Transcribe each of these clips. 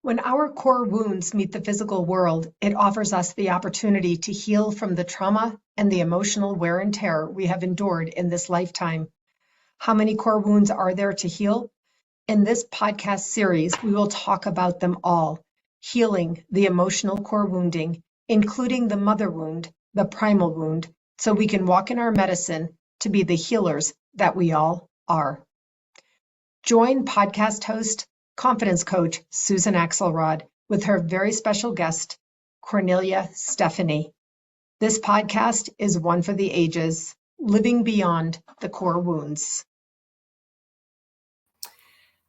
When our core wounds meet the physical world, it offers us the opportunity to heal from the trauma and the emotional wear and tear we have endured in this lifetime. How many core wounds are there to heal? In this podcast series, we will talk about them all, healing the emotional core wounding, including the mother wound, the primal wound, so we can walk in our medicine to be the healers that we all are. Join podcast host, confidence coach Susan Axelrod with her very special guest, Kornelia Stephanie. This podcast is one for the ages, living beyond the core wounds.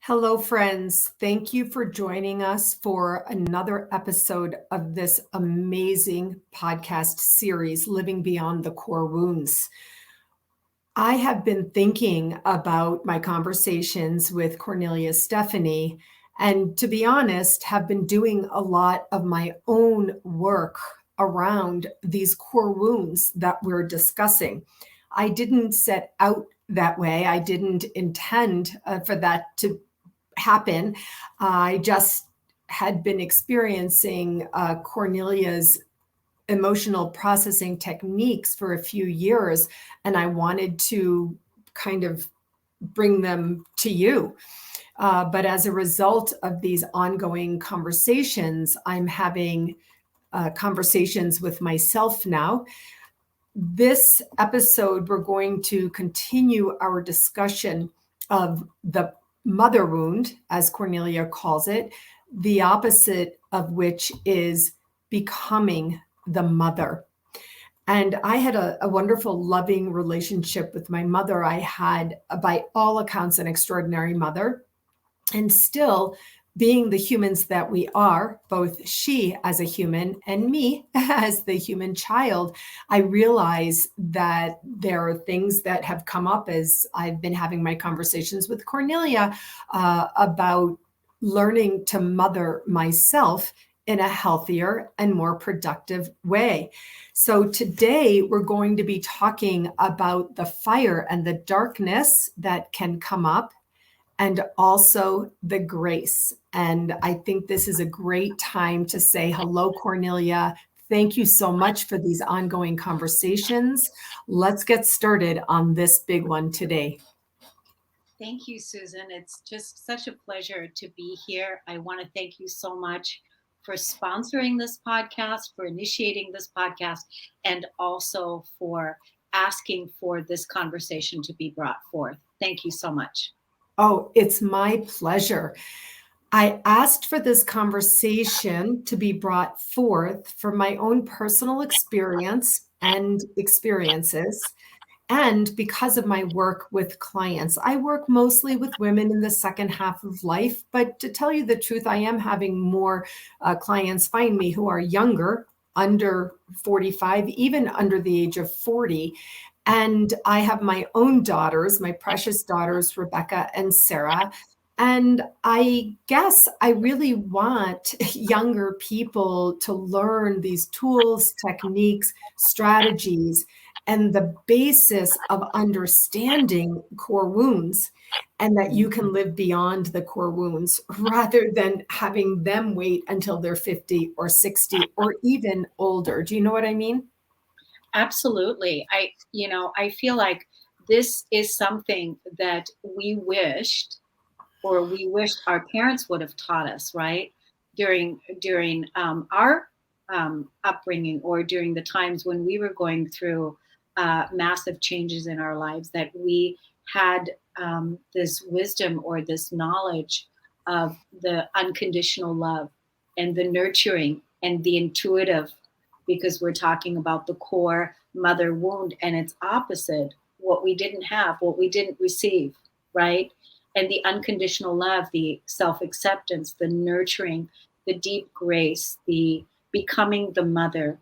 Hello, friends. Thank you for joining us for another episode of this amazing podcast series, Living Beyond the Core Wounds. I have been thinking about my conversations with Kornelia Stephanie, and to be honest, have been doing a lot of my own work around these core wounds that we're discussing. I didn't set out that way. I didn't intend for that to happen. I just had been experiencing Kornelia's emotional processing techniques for a few years, and I wanted to kind of bring them to you. But as a result of these ongoing conversations, I'm having conversations with myself now. This episode, we're going to continue our discussion of the mother wound, as Kornelia calls it, the opposite of which is becoming the mother. And I had a wonderful, loving relationship with my mother. I had, by all accounts, an extraordinary mother. And still, being the humans that we are, both she as a human and me as the human child, I realize that there are things that have come up as I've been having my conversations with Kornelia about learning to mother myself in a healthier and more productive way. So today we're going to be talking about the fire and the darkness that can come up, and also the grace. And I think this is a great time to say hello, Kornelia. Thank you so much for these ongoing conversations. Let's get started on this big one today. Thank you, Susan. It's just such a pleasure to be here. I want to thank you so much for sponsoring this podcast, for initiating this podcast, and also for asking for this conversation to be brought forth. Thank you so much. Oh, it's my pleasure. I asked for this conversation to be brought forth from my own personal experience and experiences, and because of my work with clients. I work mostly with women in the second half of life, but to tell you the truth, I am having more clients find me who are younger, under 45, even under the age of 40. And I have my own daughters, my precious daughters, Rebecca and Sarah. And I guess I really want younger people to learn these tools, techniques, strategies, and the basis of understanding core wounds, and that you can live beyond the core wounds rather than having them wait until they're 50 or 60 or even older. Do you know what I mean? Absolutely. I feel like this is something that we wished our parents would have taught us, right? During our upbringing, or during the times when we were going through massive changes in our lives, that we had this wisdom or this knowledge of the unconditional love and the nurturing and the intuitive, because we're talking about the core mother wound and its opposite, what we didn't have, what we didn't receive, right? And the unconditional love, the self-acceptance, the nurturing, the deep grace, the becoming the mother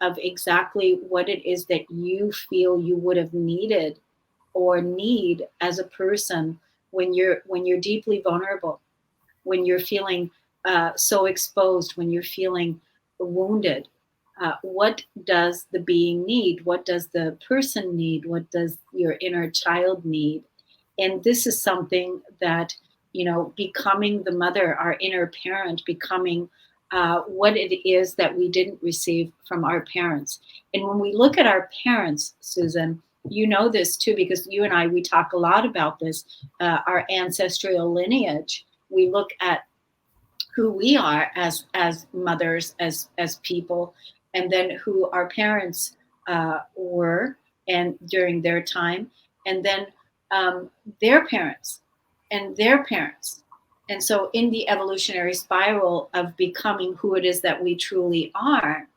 of exactly what it is that you feel you would have needed or need as a person when you're deeply vulnerable, when you're feeling so exposed, when you're feeling wounded. What does the being need? What does the person need? What does your inner child need? And this is something that becoming the mother, our inner parent, becoming what it is that we didn't receive from our parents. And when we look at our parents, Susan, you know this too, because you and I, we talk a lot about this, our ancestral lineage. We look at who we are as mothers, as people, and then who our parents were, and during their time, and then their parents and their parents. And so in the evolutionary spiral of becoming who it is that we truly are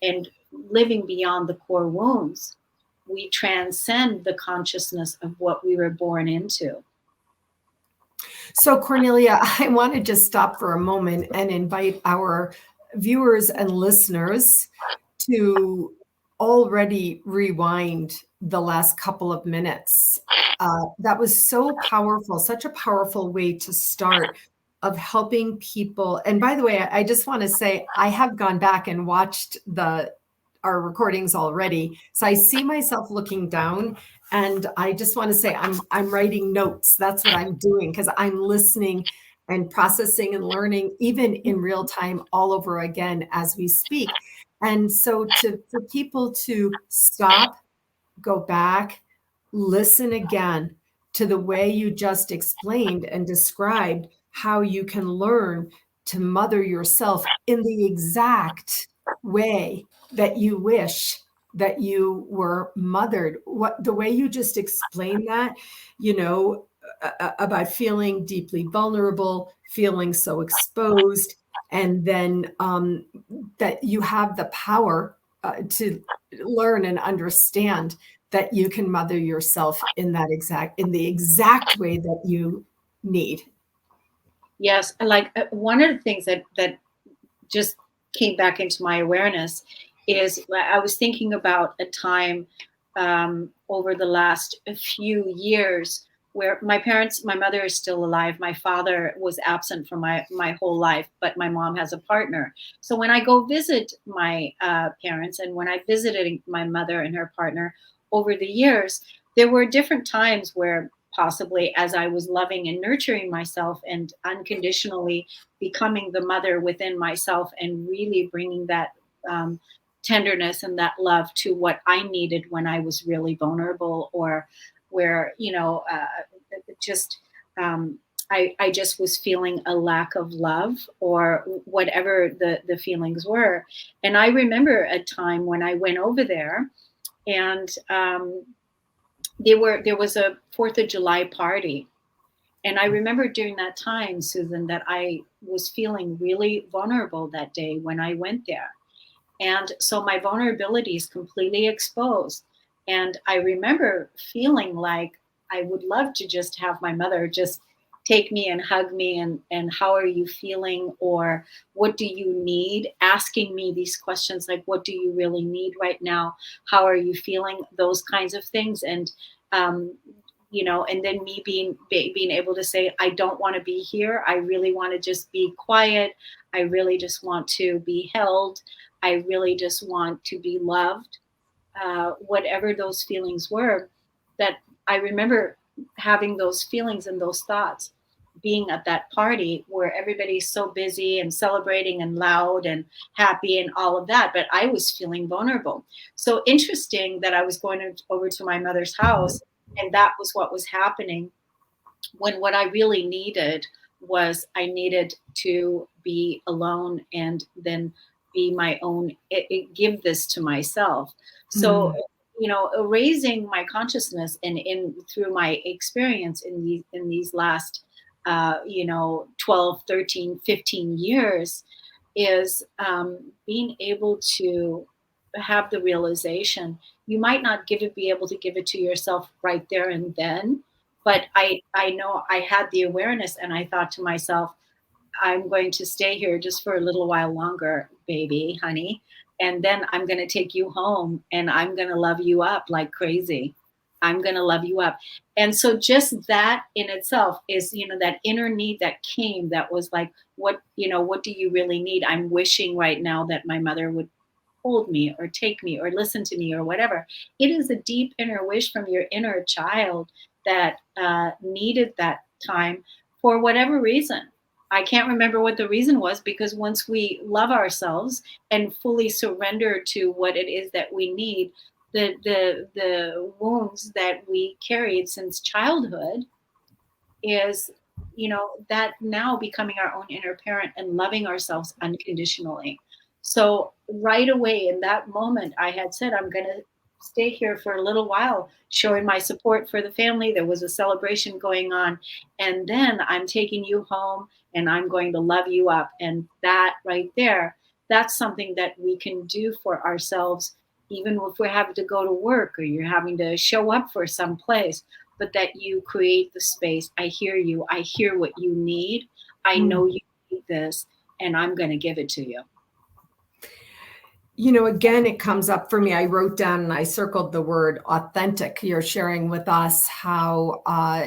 and living beyond the core wounds, we transcend the consciousness of what we were born into. So, Kornelia, I want to just stop for a moment and invite our viewers and listeners to already rewind the last couple of minutes. That was so powerful, such a powerful way to start of helping people. And by the way, I just want to say I have gone back and watched our recordings already. So I see myself looking down, and I just want to say I'm writing notes. That's what I'm doing, because I'm listening and processing and learning even in real time all over again as we speak. And so for people to stop, go back, listen again to the way you just explained and described how you can learn to mother yourself in the exact way that you wish that you were mothered. The way you just explained that, about feeling deeply vulnerable, feeling so exposed, and then that you have the power to learn and understand that you can mother yourself in the exact way that you need. Yes, like one of the things that just came back into my awareness is I was thinking about a time over the last few years where my mother is still alive. My father was absent from my whole life, but my mom has a partner. So when I go visit my parents, and when I visited my mother and her partner over the years, there were different times where possibly as I was loving and nurturing myself and unconditionally becoming the mother within myself and really bringing that tenderness and that love to what I needed when I was really vulnerable, or where just I just was feeling a lack of love, or whatever the feelings were. And I remember a time when I went over there, and there was a 4th of July party. And I remember during that time, Susan, that I was feeling really vulnerable that day when I went there. And so my vulnerability is completely exposed. And I remember feeling like I would love to just have my mother just take me and hug me, and how are you feeling, or what do you need, asking me these questions like, what do you really need right now, how are you feeling, those kinds of things. And and then me being able to say, I don't want to be here, I really want to just be quiet, I really just want to be held, I really just want to be loved, whatever those feelings were. That I remember having those feelings and those thoughts being at that party where everybody's so busy and celebrating and loud and happy and all of that, but I was feeling vulnerable. So interesting that I was going over to my mother's house, and that was what was happening, when what I really needed was I needed to be alone, and then be my own, give this to myself. So, Mm. raising my consciousness, and in through my experience in these last 12, 13, 15 years, is being able to have the realization, you might not be able to give it to yourself right there and then, but I know I had the awareness, and I thought to myself, I'm going to stay here just for a little while longer, baby, honey. And then I'm going to take you home, and I'm going to love you up like crazy. I'm going to love you up. And so just that in itself is, that inner need that came, that was like, what do you really need? I'm wishing right now that my mother would hold me, or take me, or listen to me, or whatever. It is a deep inner wish from your inner child that needed that time for whatever reason. I can't remember what the reason was, because once we love ourselves and fully surrender to what it is that we need, the wounds that we carried since childhood is, that now becoming our own inner parent and loving ourselves unconditionally. So right away in that moment, I had said, I'm going to stay here for a little while, showing my support for the family. There was a celebration going on. And then I'm taking you home and I'm going to love you up. And that right there, that's something that we can do for ourselves, even if we're having to go to work or you're having to show up for some place, but that you create the space. I hear you. I hear what you need. I know you need this, and I'm going to give it to you. Again, it comes up for me. I wrote down and I circled the word authentic. You're sharing with us how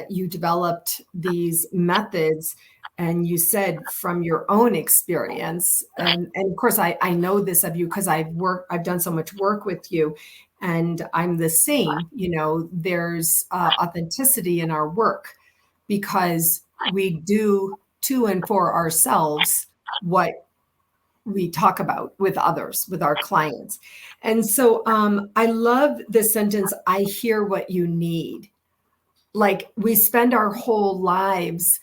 you developed these methods, and you said from your own experience. And of course, I know this of you because I've done so much work with you, and I'm the same. There's authenticity in our work because we do to and for ourselves what we talk about with others, with our clients. And so I love the sentence, I hear what you need. Like, we spend our whole lives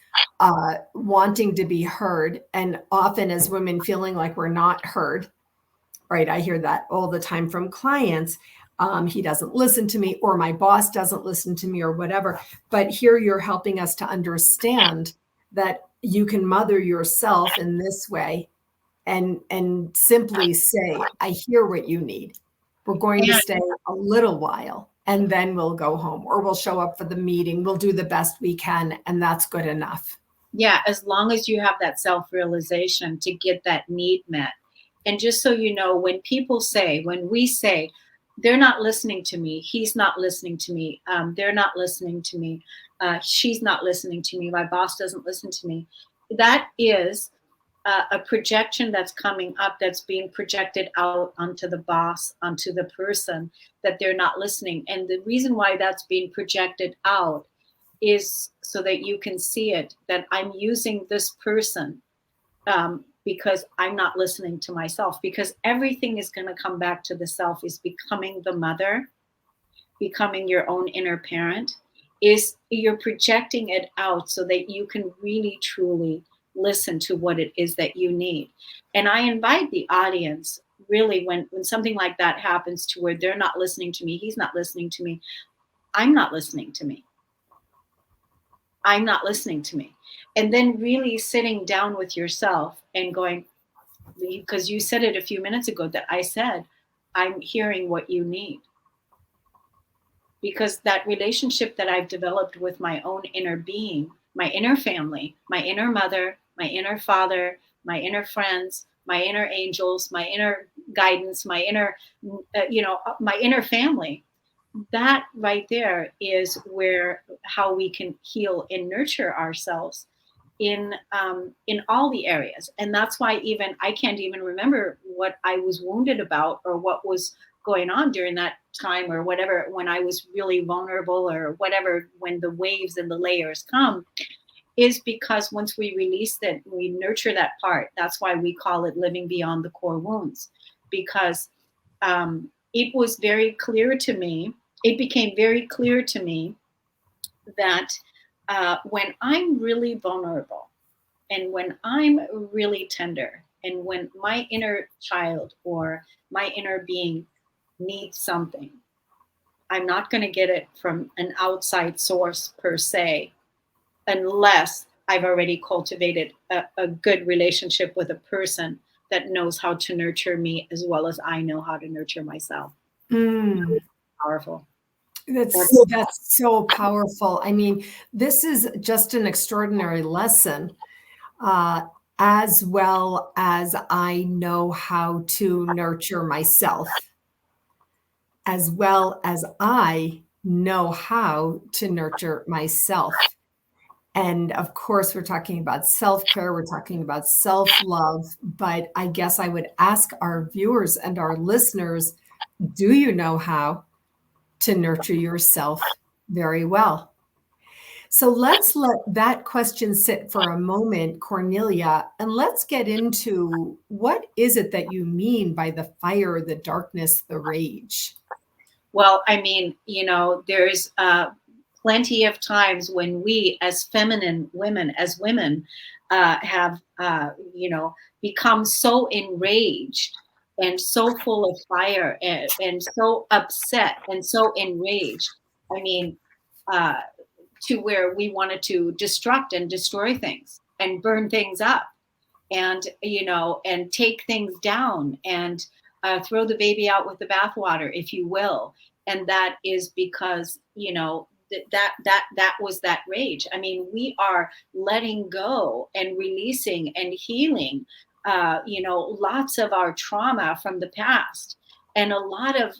wanting to be heard, and often as women feeling like we're not heard, right? I hear that all the time from clients. He doesn't listen to me, or my boss doesn't listen to me, or whatever. But here you're helping us to understand that you can mother yourself in this way, and simply say, I hear what you need. We're going to stay a little while and then we'll go home, or we'll show up for the meeting. We'll do the best we can. And that's good enough. Yeah. As long as you have that self-realization to get that need met. And just so you know, when we say, they're not listening to me, he's not listening to me, they're not listening to me, she's not listening to me, my boss doesn't listen to me, that is a projection that's coming up, that's being projected out onto the boss, onto the person, that they're not listening. And the reason why that's being projected out is so that you can see it, that I'm using this person because I'm not listening to myself, because everything is going to come back to the self, is becoming the mother, becoming your own inner parent, is you're projecting it out so that you can really truly listen to what it is that you need. And I invite the audience, really, when something like that happens, to where they're not listening to me, he's not listening to me, I'm not listening to me, I'm not listening to me. And then really sitting down with yourself and going, because you said it a few minutes ago, that I said, I'm hearing what you need. Because that relationship that I've developed with my own inner being, my inner family, my inner mother, my inner father, my inner friends, my inner angels, my inner guidance, my inner, my inner family, that right there is how we can heal and nurture ourselves in all the areas. And that's why even I can't even remember what I was wounded about, or what was going on during that time, or whatever, when I was really vulnerable, or whatever, when the waves and the layers come, is because once we release it, we nurture that part. That's why we call it living beyond the core wounds, because it was very clear to me, it became very clear to me that when I'm really vulnerable, and when I'm really tender, and when my inner child or my inner being needs something, I'm not going to get it from an outside source per se, unless I've already cultivated a good relationship with a person that knows how to nurture me as well as I know how to nurture myself. Really powerful. That's so powerful. I mean, this is just an extraordinary lesson, as well as I know how to nurture myself, as well as I know how to nurture myself. And of course, we're talking about self-care, we're talking about self-love, but I guess I would ask our viewers and our listeners, do you know how to nurture yourself very well? So let's let that question sit for a moment, Cornelia, and let's get into what is it that you mean by the fire, the darkness, the rage? Well, I mean, there's plenty of times when we, as feminine women, have, become so enraged and so full of fire and so upset and so enraged. I mean, uh, to where we wanted to destruct and destroy things and burn things up and and take things down and throw the baby out with the bathwater, if you will. And that is because that was that rage. I mean, we are letting go and releasing and healing lots of our trauma from the past, and a lot of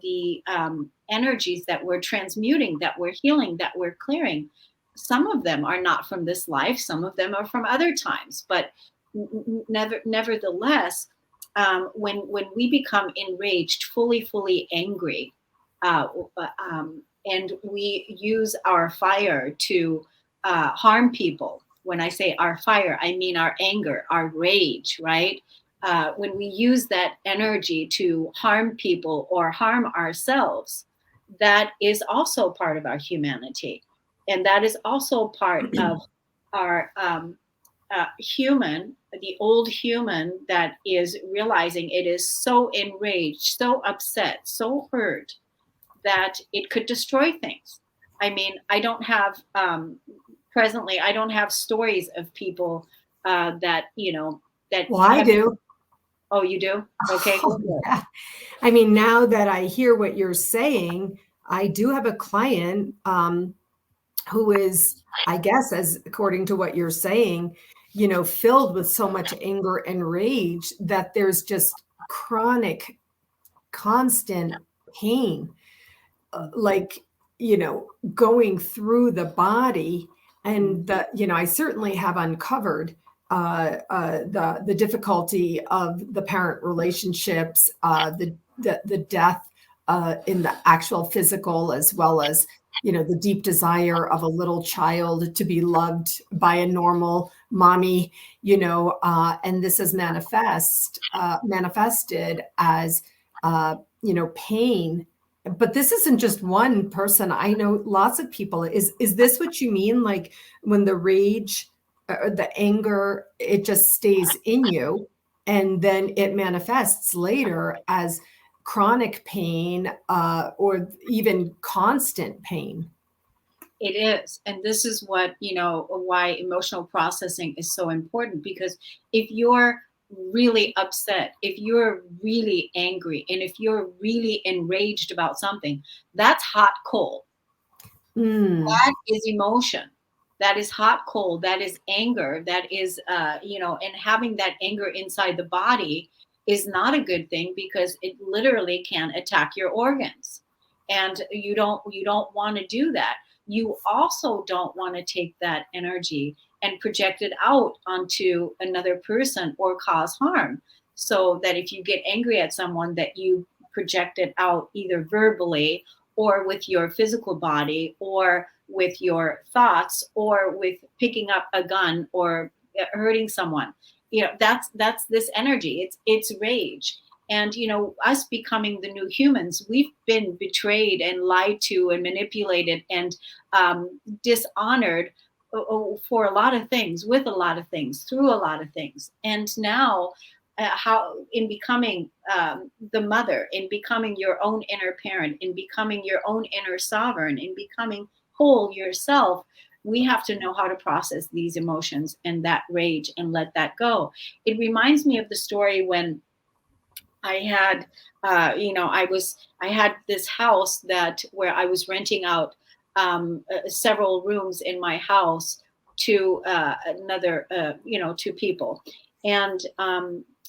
the energies that we're transmuting, that we're healing, that we're clearing. Some of them are not from this life, some of them are from other times, but nevertheless, when we become enraged, fully angry, uh, and we use our fire to harm people. When I say our fire, I mean our anger, our rage, right? When we use that energy to harm people or harm ourselves, that is also part of our humanity. And that is also part of our human, the old human that is realizing it is so enraged, so upset, so hurt that it could destroy things. I mean, I don't have presently. I don't have stories of people that that Well, I have. do. Oh, you do? Okay, go Oh, for it. yeah. I mean, now that I hear what you're saying, I do have a client who is, I guess, as according to what you're saying, filled with so much anger and rage that there's just chronic, constant pain, like, going through the body. And I certainly have uncovered the difficulty of the parent relationships, the death in the actual physical, as well as the deep desire of a little child to be loved by a normal mommy, and this is manifested as pain. But this isn't just one person. I know lots of people. Is this what you mean? Like when the rage, the anger, it just stays in you, and then it manifests later as chronic pain, or even constant pain. It is. And this is what, why emotional processing is so important. Because if you're really upset, if you're really angry, and if you're really enraged about something, that's hot coal. Mm. That is emotion. That is hot coal. That is anger. That is, and having that anger inside the body is not a good thing, because it literally can attack your organs. And you don't want to do that. You also don't want to take that energy and project it out onto another person or cause harm. So that if you get angry at someone, that you project it out either verbally or with your physical body or with your thoughts or with picking up a gun or hurting someone. That's this energy. It's rage. And us becoming the new humans, we've been betrayed and lied to and manipulated and dishonored for a lot of things, with a lot of things, through a lot of things. And now, how in becoming the mother, in becoming your own inner parent, in becoming your own inner sovereign, in becoming whole yourself, we have to know how to process these emotions and that rage and let that go. It reminds me of the story when I had, I had this house that where I was renting out several rooms in my house to to people, and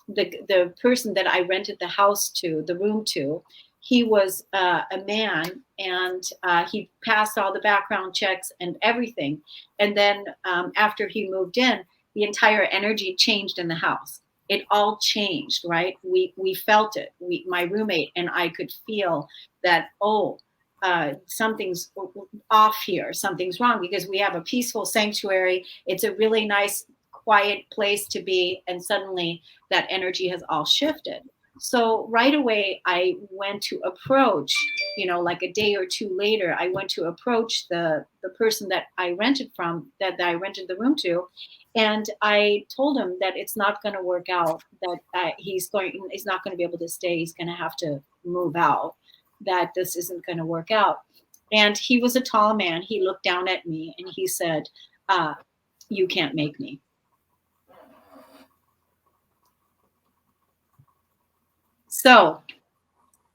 the person that I rented the house to, the room to, he was a man, and he passed all the background checks and everything, and then after he moved in, the entire energy changed in the house. It all changed, right? We felt it. My roommate and I could feel that. Oh, something's off here, something's wrong, because we have a peaceful sanctuary. It's a really nice, quiet place to be. And suddenly that energy has all shifted. So right away, I went to approach, like a day or two later, I went to approach the person that I rented from, that I rented the room to. And I told him that it's not going to work out, that he's not going to be able to stay. He's going to have to move out, that this isn't going to work out. And he was a tall man. He looked down at me and he said, you can't make me. So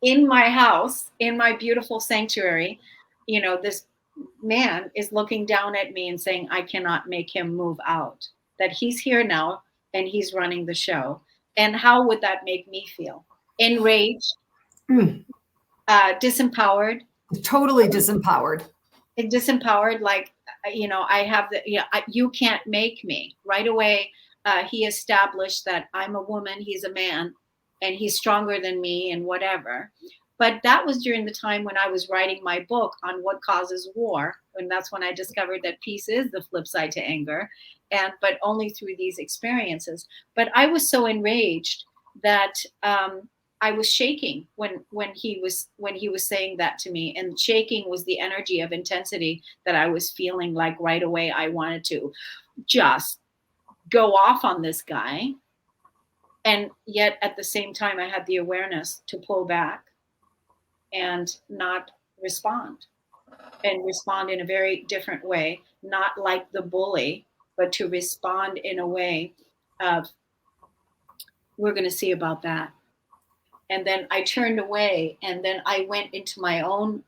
in my house, in my beautiful sanctuary, this man is looking down at me and saying, I cannot make him move out, that he's here now and he's running the show. And how would that make me feel? Enraged, disempowered. Totally disempowered. Disempowered, like, I have you can't make me. Right away, he established that I'm a woman, he's a man, and he's stronger than me and whatever. But that was during the time when I was writing my book on what causes war. And that's when I discovered that peace is the flip side to anger, but only through these experiences. But I was so enraged that I was shaking when he was saying that to me. And shaking was the energy of intensity that I was feeling. Like right away, I wanted to just go off on this guy. And yet at the same time, I had the awareness to pull back and not respond, and respond in a very different way, not like the bully, but to respond in a way of, we're going to see about that. And then I turned away, and then I went into my own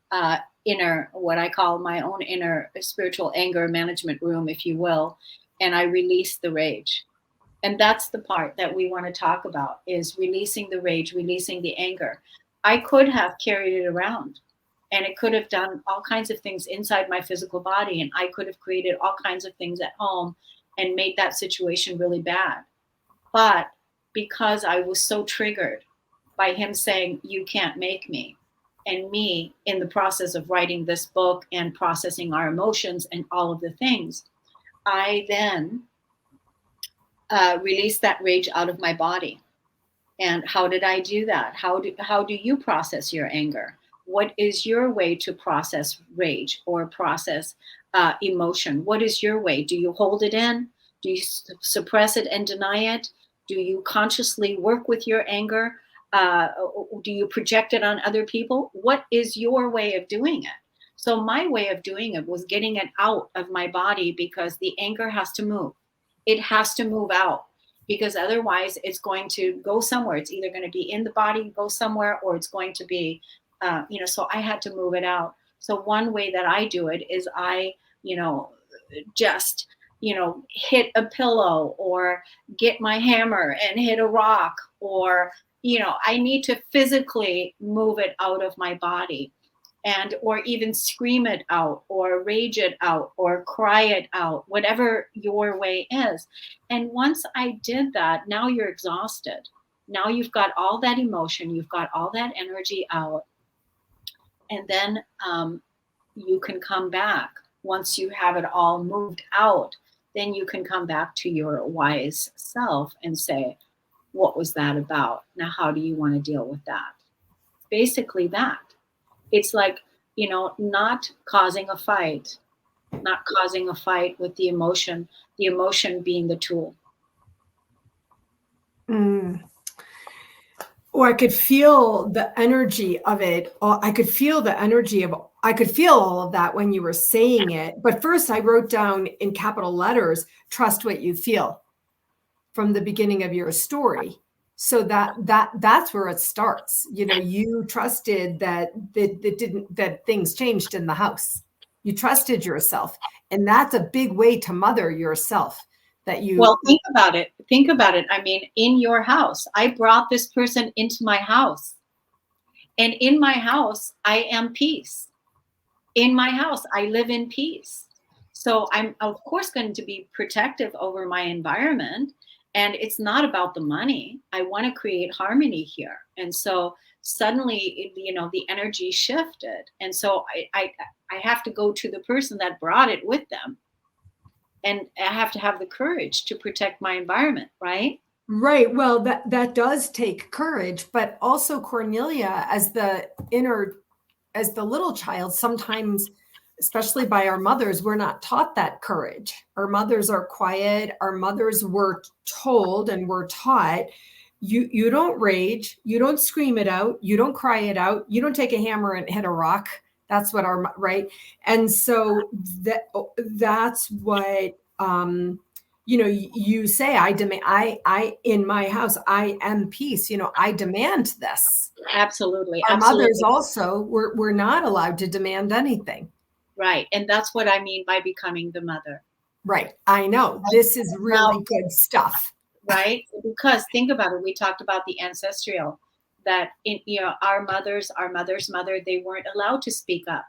inner, what I call my own inner spiritual anger management room, if you will. And I released the rage. And that's the part that we want to talk about, is releasing the rage, releasing the anger. I could have carried it around, and it could have done all kinds of things inside my physical body. And I could have created all kinds of things at home and made that situation really bad. But because I was so triggered by him saying, you can't make me, and me in the process of writing this book and processing our emotions and all of the things, I then released that rage out of my body. And how did I do that? How do you process your anger? What is your way to process rage or process emotion? What is your way? Do you hold it in? Do you suppress it and deny it? Do you consciously work with your anger? Do you project it on other people? What is your way of doing it? So my way of doing it was getting it out of my body, because the anger has to move. It has to move out, because otherwise it's going to go somewhere. It's either going to be in the body, go somewhere, or it's going to be, so I had to move it out. So one way that I do it is I, just, hit a pillow, or get my hammer and hit a rock, or, I need to physically move it out of my body. Or even scream it out, or rage it out, or cry it out, whatever your way is. And once I did that, now you're exhausted. Now you've got all that emotion, you've got all that energy out. And then you can come back. Once you have it all moved out, then you can come back to your wise self and say, what was that about? Now, how do you want to deal with that? Basically that. It's like, not causing a fight with the emotion being the tool. Or I could feel the energy of it. I could feel all of that when you were saying it. But first I wrote down in capital letters, trust what you feel, from the beginning of your story. So that's where it starts. You trusted that things changed in the house. You trusted yourself. And that's a big way to mother yourself. Well, think about it. I mean, in your house, I brought this person into my house. And in my house, I am peace. In my house, I live in peace. So I'm, of course, going to be protective over my environment. And it's not about the money. I want to create harmony here. And so suddenly, the energy shifted. And so I have to go to the person that brought it with them. And I have to have the courage to protect my environment, right? Right. Well, that does take courage, but also Cornelia, as the little child, sometimes, especially by our mothers, we're not taught that courage. Our mothers are quiet. Our mothers were told and were taught, you don't rage, you don't scream it out, you don't cry it out, you don't take a hammer and hit a rock. That's what right. And so that's what you say, I demand, I in my house, I am peace, I demand this. Absolutely. Our Absolutely. mothers also were not allowed to demand anything. Right. And that's what I mean by becoming the mother. Right. I know. This is really good stuff. Right. Because think about it. We talked about the ancestral, that our mother's mother, they weren't allowed to speak up.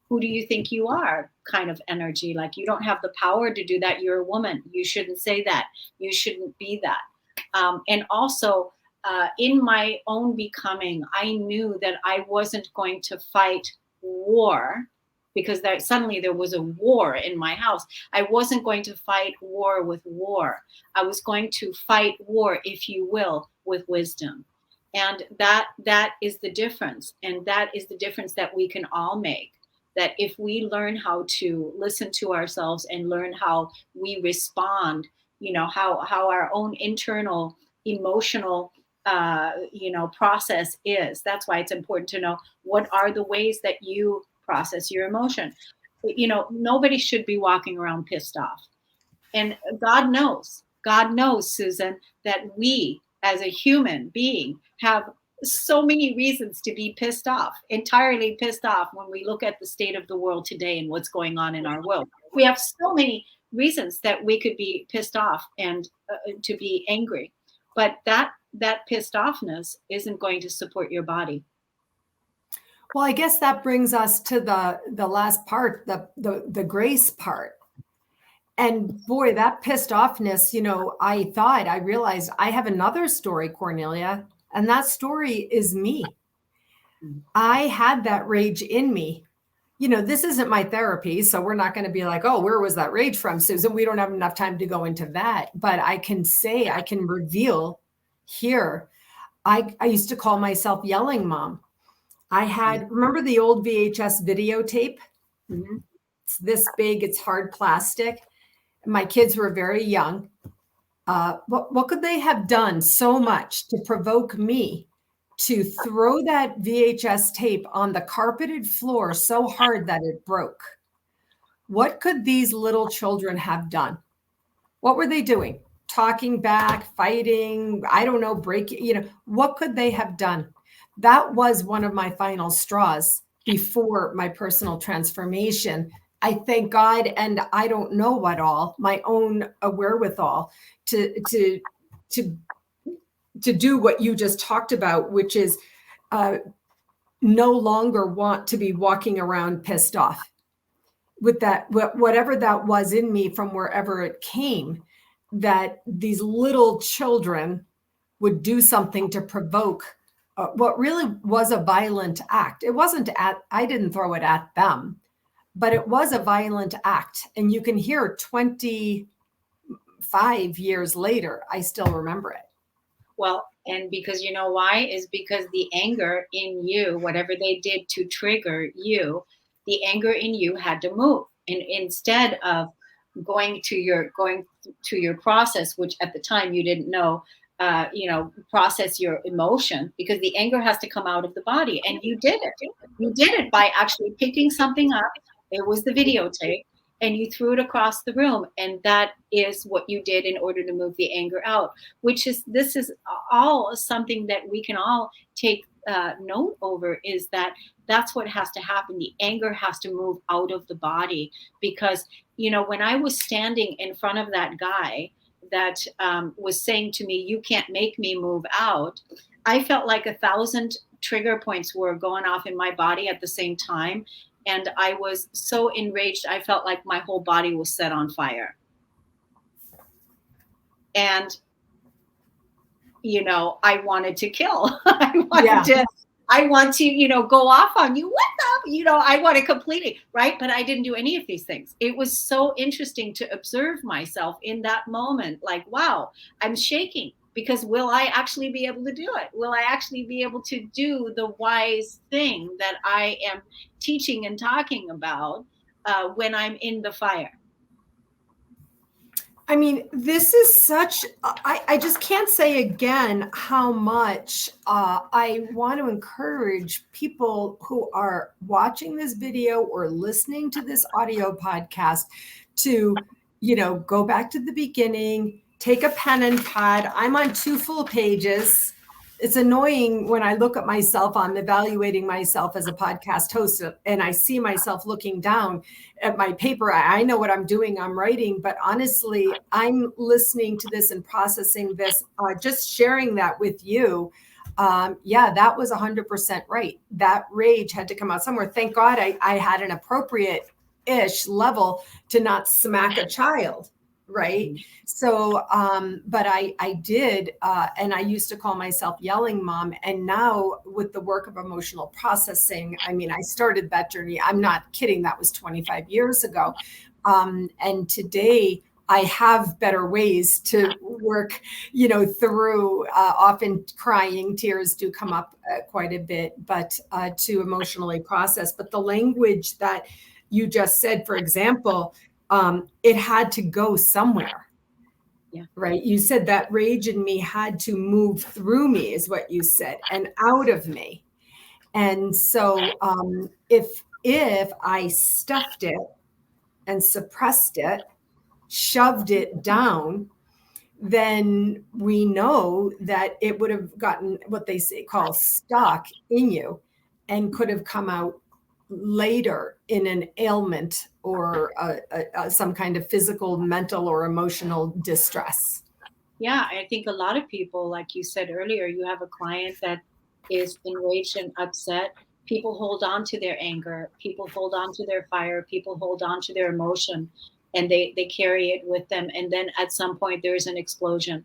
Who do you think you are? Kind of energy. Like, you don't have the power to do that. You're a woman. You shouldn't say that. You shouldn't be that. And also, in my own becoming, I knew that I wasn't going to fight war, because suddenly there was a war in my house. I wasn't going to fight war with war. I was going to fight war, if you will, with wisdom. And that is the difference. And that is the difference that we can all make. That if we learn how to listen to ourselves and learn how we respond, how our own internal emotional process is. That's why it's important to know what are the ways that you process your emotion. Nobody should be walking around pissed off. And God knows, Susan, that we as a human being have so many reasons to be pissed off, entirely pissed off, when we look at the state of the world today and what's going on in our world. We have so many reasons that we could be pissed off and to be angry. But that pissed offness isn't going to support your body. Well, I guess that brings us to the last part, the grace part. And boy, that pissed offness, I realized I have another story, Cornelia, and that story is me. I had that rage in me. This isn't my therapy, so we're not going to be like, oh, where was that rage from, Susan? We don't have enough time to go into that. But I can reveal here, I used to call myself Yelling Mom. Remember the old VHS videotape? Mm-hmm. It's this big, it's hard plastic. My kids were very young. What could they have done so much to provoke me to throw that VHS tape on the carpeted floor so hard that it broke? What could these little children have done? What were they doing? Talking back, fighting, I don't know, breaking, what could they have done? That was one of my final straws before my personal transformation. I thank God, and I don't know what all, my own wherewithal to do what you just talked about, which is no longer want to be walking around pissed off with that, whatever that was in me from wherever it came, that these little children would do something to provoke what really was a violent act. It wasn't I didn't throw it at them, but it was a violent act. And you can hear 25 years later, I still remember it. Well, and because you know why? Is because the anger in you, whatever they did to trigger you, the anger in you had to move. And instead of going to your process, which at the time you didn't know, process your emotion, because the anger has to come out of the body. And you did it. You did it by actually picking something up. It was the videotape, and you threw it across the room. And that is what you did in order to move the anger out, this is all something that we can all take note over, is that's what has to happen. The anger has to move out of the body, because, when I was standing in front of that guy that was saying to me, you can't make me move out, I felt like 1,000 trigger points were going off in my body at the same time. And I was so enraged, I felt like my whole body was set on fire. And, I wanted to kill. I wanted to I want to, go off on you. What the, I want to completely, right? But I didn't do any of these things. It was so interesting to observe myself in that moment. Like, wow, I'm shaking because will I actually be able to do it? Will I actually be able to do the wise thing that I am teaching and talking about when I'm in the fire? I mean, this is such, I just can't say again how much I want to encourage people who are watching this video or listening to this audio podcast to, go back to the beginning, take a pen and pad. I'm on 2 full pages. It's annoying when I look at myself, I'm evaluating myself as a podcast host, and I see myself looking down at my paper. I know what I'm doing, I'm writing, but honestly, I'm listening to this and processing this, just sharing that with you. Yeah, that was 100% right. That rage had to come out somewhere. Thank God I had an appropriate-ish level to not smack a child. Right. So, but I did, and I used to call myself yelling mom. And now with the work of emotional processing, I mean, I started that journey. I'm not kidding. That was 25 years ago. And today I have better ways to work, through, often crying, tears do come up quite a bit, but to emotionally process. But the language that you just said, for example, it had to go somewhere. Yeah. Right. You said that rage in me had to move through me, is what you said, and out of me. And so if I stuffed it and suppressed it, shoved it down, then we know that it would have gotten what they call stuck in you and could have come out later in an ailment or some kind of physical, mental, or emotional distress. Yeah, I think a lot of people, like you said earlier, you have a client that is enraged and upset. People hold on to their anger, people hold on to their fire, people hold on to their emotion, and they carry it with them. And then at some point, there's an explosion.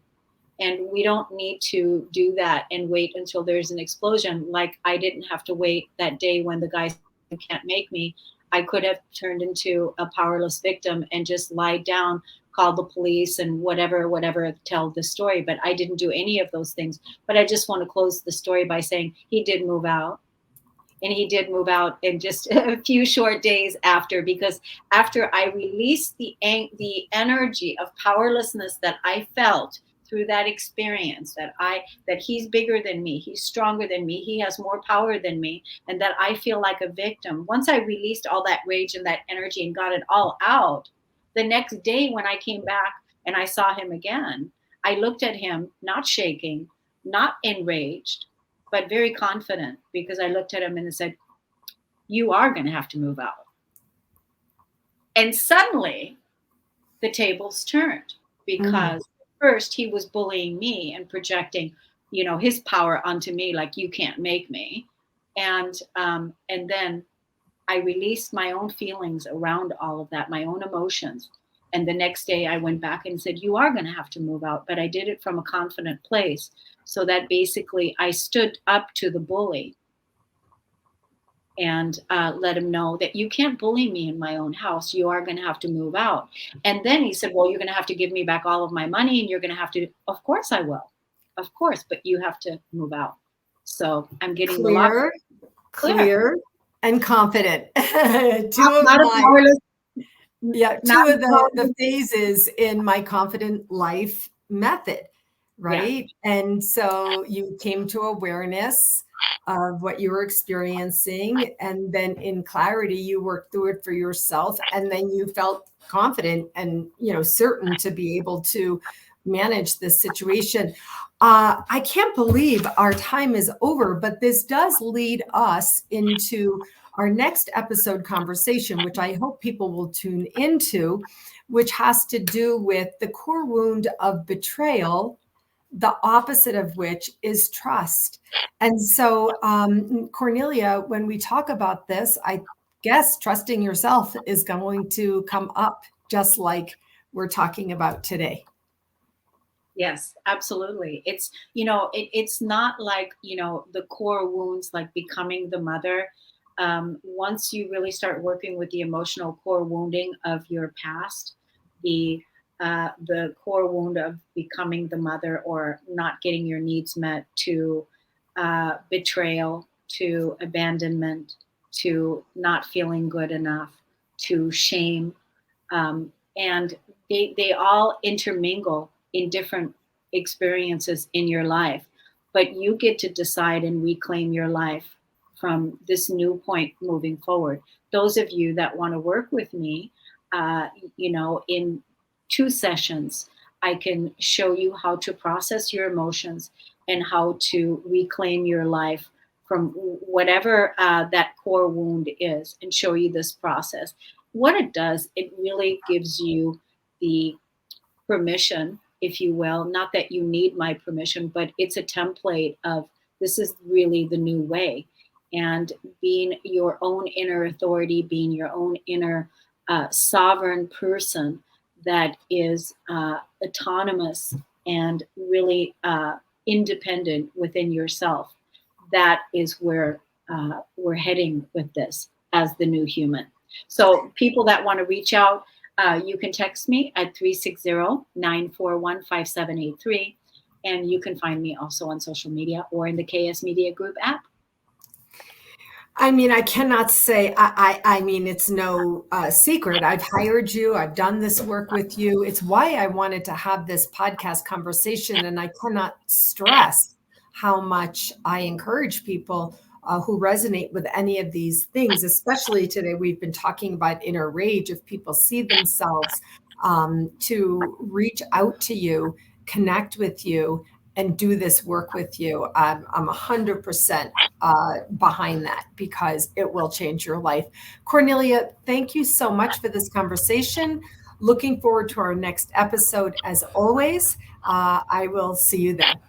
And we don't need to do that and wait until there's an explosion. Like I didn't have to wait that day when the guy said, "You can't make me." I could have turned into a powerless victim and just lied down, called the police and whatever, tell the story. But I didn't do any of those things. But I just want to close the story by saying he did move out. And he did move out in just a few short days after, because after I released the energy of powerlessness that I felt through that experience, that he's bigger than me, he's stronger than me, he has more power than me, and that I feel like a victim. Once I released all that rage and that energy and got it all out, the next day when I came back and I saw him again, I looked at him, not shaking, not enraged, but very confident, because I looked at him and said, "You are going to have to move out." And suddenly the tables turned, because first he was bullying me and projecting, his power onto me, like, "You can't make me." And then I released my own feelings around all of that, my own emotions. And the next day I went back and said, "You are going to have to move out." But I did it from a confident place, so that basically I stood up to the bully and let him know that you can't bully me in my own house. You are going to have to move out. And then he said, "Well, you're going to have to give me back all of my money, and you're going to have to." Of course I will. Of course, but you have to move out. So I'm getting clear and confident. Two of the phases in my confident life method, right? Yeah. And so you came to awareness of what you were experiencing, and then in clarity, you worked through it for yourself, and then you felt confident and certain to be able to manage this situation. I can't believe our time is over, but this does lead us into our next episode conversation, which I hope people will tune into, which has to do with the core wound of betrayal, the opposite of which is trust. And so, Kornelia, when we talk about this, I guess trusting yourself is going to come up, just like we're talking about today. Yes, absolutely. It's, it's not like, the core wounds, like becoming the mother. Once you really start working with the emotional core wounding of your past, the the core wound of becoming the mother or not getting your needs met, to betrayal, to abandonment, to not feeling good enough, to shame, and they all intermingle in different experiences in your life, but you get to decide and reclaim your life from this new point moving forward. Those of you that want to work with me, uh, in 2 sessions, I can show you how to process your emotions and how to reclaim your life from whatever that core wound is, and show you this process. What it does, it really gives you the permission, if you will, not that you need my permission, but it's a template of, this is really the new way. And being your own inner authority, being your own inner sovereign person that is autonomous and really independent within yourself, that is where we're heading with this as the new human. So, people that want to reach out, you can text me at 360-941-5783. And you can find me also on social media or in the KS Media Group app. I mean, I cannot say, I mean, it's no secret. I've hired you. I've done this work with you. It's why I wanted to have this podcast conversation. And I cannot stress how much I encourage people who resonate with any of these things, especially today. We've been talking about inner rage. If people see themselves, to reach out to you, connect with you, and do this work with you. I'm 100% behind that, because it will change your life. Kornelia, thank you so much for this conversation. Looking forward to our next episode. As always, I will see you then.